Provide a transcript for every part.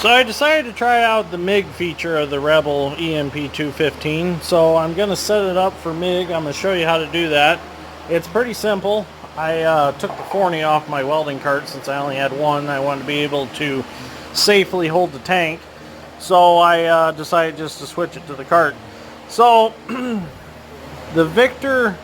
So I decided to try out the MIG feature of the Rebel EMP215. So I'm going to set it up for MIG. I'm going to show you how to do that. It's pretty simple. I took the forney off my welding cart since I only had one. I wanted to be able to safely hold the tank. So I decided just to switch it to the cart. So the Victor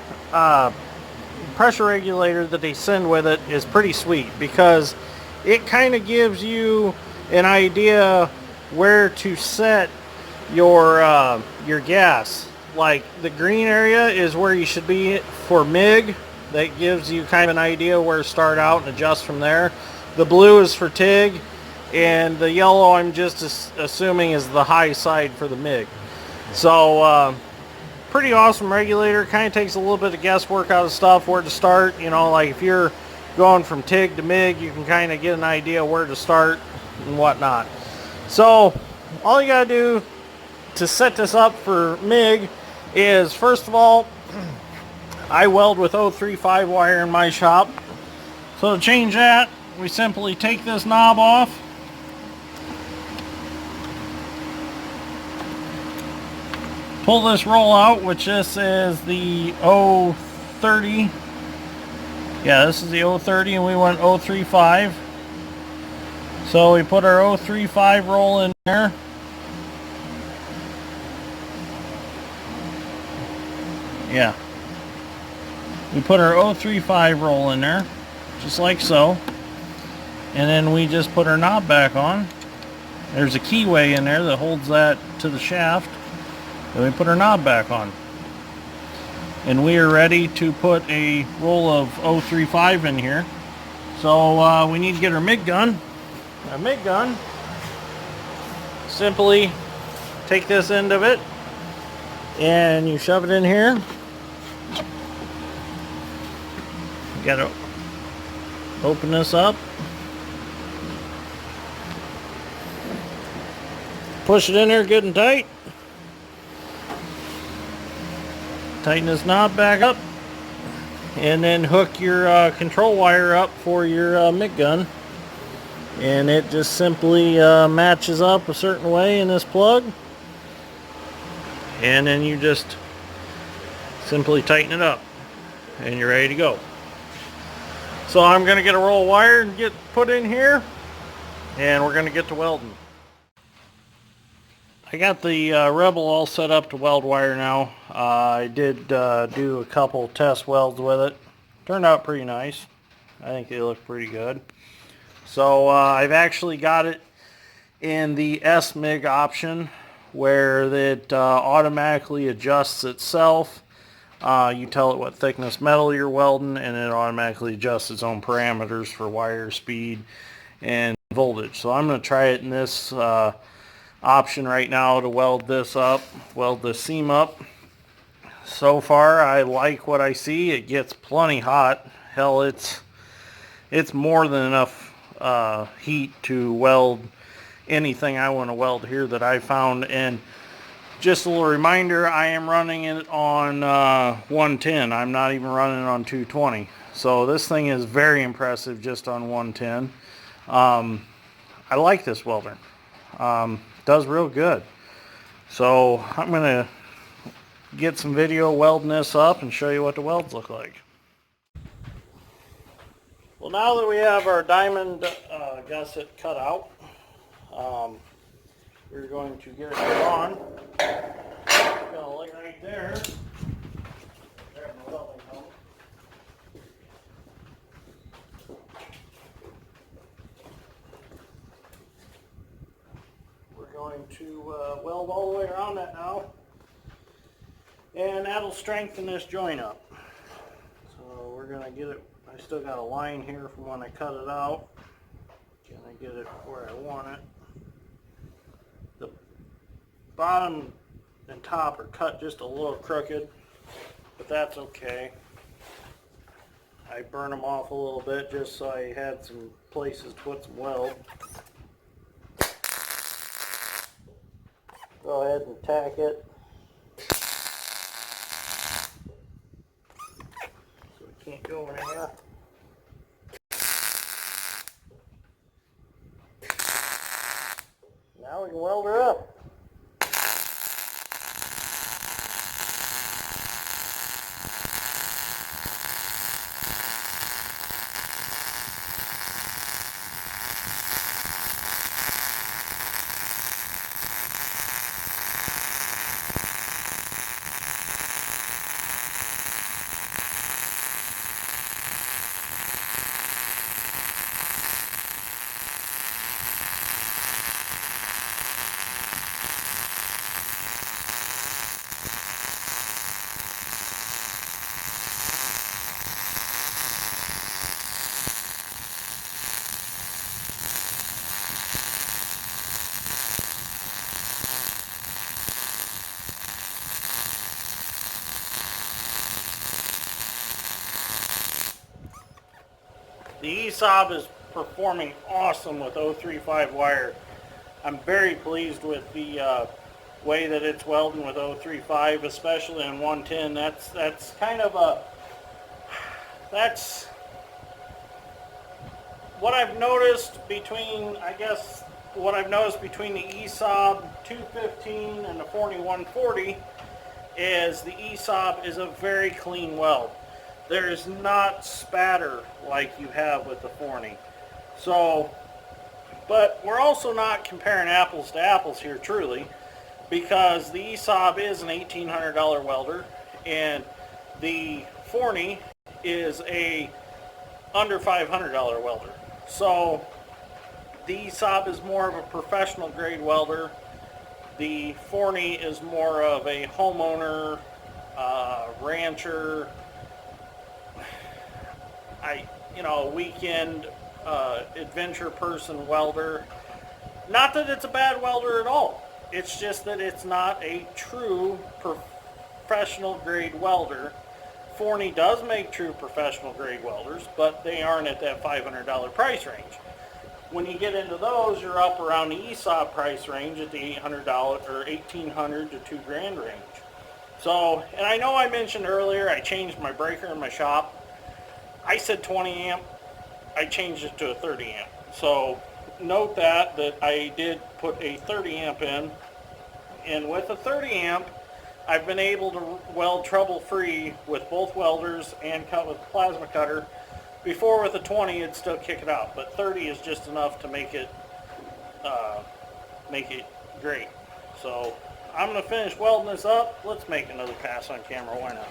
pressure regulator that they send with it is pretty sweet because it kind of gives you an idea where to set your gas. Like the green area is where you should be for MIG. That gives you kind of an idea where to start out and adjust from there. The blue is for TIG, and the yellow I'm just assuming is the high side for the MIG. So pretty awesome regulator. Kind of takes a little bit of guesswork out of stuff, where to start. You know, like if you're going from TIG to MIG, you can kind of get an idea where to start and whatnot. So all you gotta do to set this up for MIG is, first of all, I weld with 035 wire in my shop. So to change that, we simply take this knob off, pull this roll out, which this is the 030. Yeah, this is the 030 and we went 035. So we put our 035 roll in there. Yeah. We put our 035 roll in there, just like so. And then we just put our knob back on. There's a keyway in there that holds that to the shaft. Then we put our knob back on. And we are ready to put a roll of 035 in here. So we need to get our MIG gun. Our MIG gun, simply take this end of it and you shove it in here. You gotta open this up, push it in there good and tight, tighten this knob back up, and then hook your control wire up for your MIG gun. And it just simply matches up a certain way in this plug, and then you just simply tighten it up and you're ready to go. So I'm going to get a roll of wire and get put in here, and we're going to get to welding. I got the Rebel all set up to weld wire now. I did do a couple test welds with it. Turned out pretty nice. I think they look pretty good. So I've actually got it in the SMIG option, where it automatically adjusts itself. You tell it what thickness metal you're welding, and it automatically adjusts its own parameters for wire speed and voltage. So I'm going to try it in this option right now to weld this up, weld this seam up. So far I like what I see. It gets plenty hot. Hell, it's more than enough heat to weld anything I want to weld here that I found. And just a little reminder, I am running it on 110. I'm not even running it on 220. So this thing is very impressive just on 110. I like this welder. Does real good. So I'm going to get some video welding this up and show you what the welds look like. Well, now that we have our diamond gusset cut out, we're going to get it on. It's going to look right there. There's my welding helmet. We're going to weld all the way around that now, and that'll strengthen this joint up. So we're going to get it. I still got a line here from when I cut it out. Can I get it where I want it? The bottom and top are cut just a little crooked, but that's okay. I burned them off a little bit just so I had some places to put some weld. Go ahead and tack it. So it can't go anywhere. Now we can weld her up. The ESAB is performing awesome with 035 wire. I'm very pleased with the way that it's welding with 035, especially in 110. That's kind of that's what I've noticed between, I guess, what I've noticed between the ESAB 215 and the Forney 140 is the ESAB is a very clean weld. There is not spatter like you have with the Forney. So, but we're also not comparing apples to apples here, truly, because the ESAB is an $1,800 welder and the Forney is a under $500 welder. So the ESAB is more of a professional grade welder. The Forney is more of a homeowner, rancher, weekend adventure person welder. Not that it's a bad welder at all. It's just that it's not a true professional grade welder. Forney does make true professional grade welders, but they aren't at that $500 price range. When you get into those, you're up around the ESAB price range at the $800 or $1,800 to $2,000 range. So, and I know I mentioned earlier I changed my breaker in my shop. I said 20 amp, I changed it to a 30 amp. So note that I did put a 30 amp in, and with a 30 amp, I've been able to weld trouble-free with both welders and cut with a plasma cutter. Before with a 20, it'd still kick it out, but 30 is just enough to make it great. So I'm going to finish welding this up. Let's make another pass on camera, why not?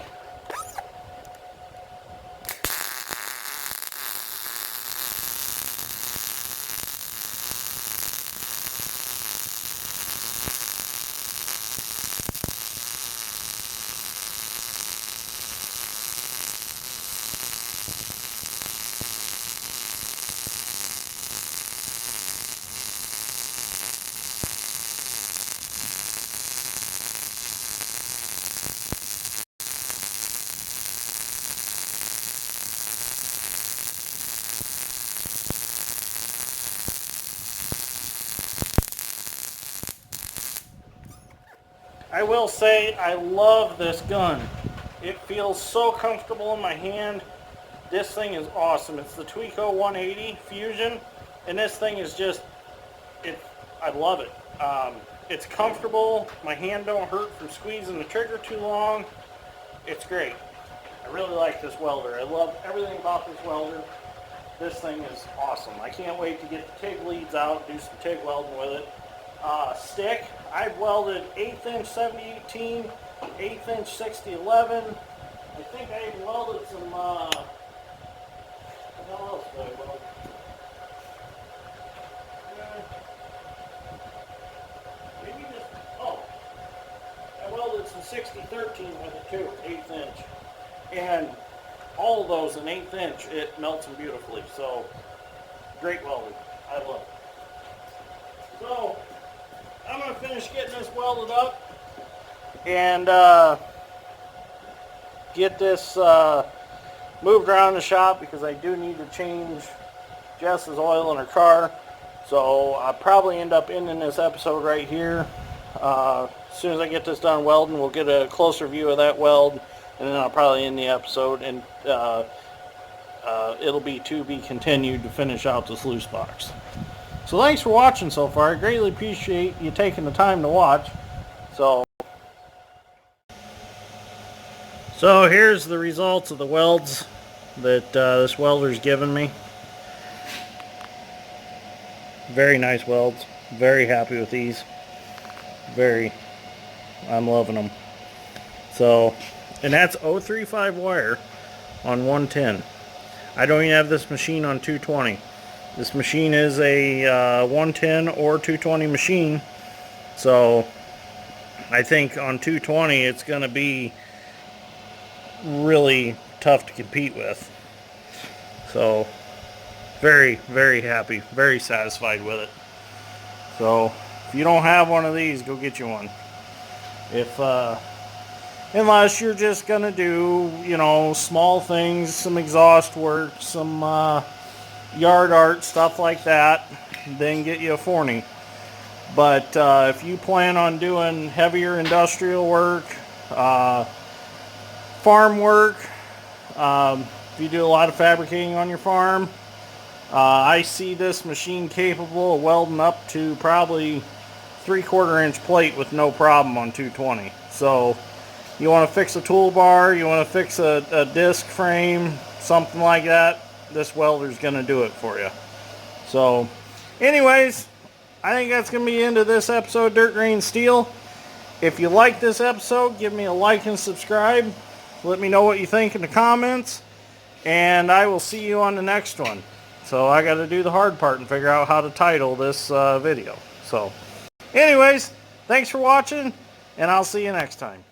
I will say I love this gun. It feels so comfortable in my hand. This thing is awesome. It's the Tweco 180 Fusion, and this thing is just, I love it. It's comfortable. My hand don't hurt from squeezing the trigger too long. It's great. I really like this welder. I love everything about this welder. This thing is awesome. I can't wait to get the TIG leads out, do some TIG welding with it. Stick, I've welded 1/8 inch 7018, 1/8 inch 6011. I think I even welded some, what else did I weld? Maybe just, I welded some 6013 with it too, 1/8 inch. And all of those in 1/8 inch, it melts them beautifully. So, great welding. I love it. So, I'm going to finish getting this welded up and get this moved around the shop because I do need to change Jess's oil in her car. So I'll probably end up ending this episode right here. As soon as I get this done welding, we'll get a closer view of that weld, and then I'll probably end the episode, and it'll be to be continued to finish out this loose box. So thanks for watching so far. I greatly appreciate you taking the time to watch. So here's the results of the welds that this welder's given me. Very nice welds. Very happy with these. I'm loving them. So, and that's 035 wire on 110. I don't even have this machine on 220. This machine is a 110 or 220 machine. So I think on 220 it's going to be really tough to compete with. So very, very happy, very satisfied with it. So if you don't have one of these, go get you one. Unless you're just gonna do, you know, small things, some exhaust work, some yard art, stuff like that, then get you a Forney. But if you plan on doing heavier industrial work, farm work, if you do a lot of fabricating on your farm, I see this machine capable of welding up to probably 3/4 inch plate with no problem on 220. So you want to fix a toolbar, you want to fix a disc frame, something like that, this welder's going to do it for you. So anyways, I think that's going to be the end of this episode of Dirt Grain Steel. If you like this episode, give me a like and subscribe. Let me know what you think in the comments, and I will see you on the next one. So I got to do the hard part and figure out how to title this video. So anyways, thanks for watching, and I'll see you next time.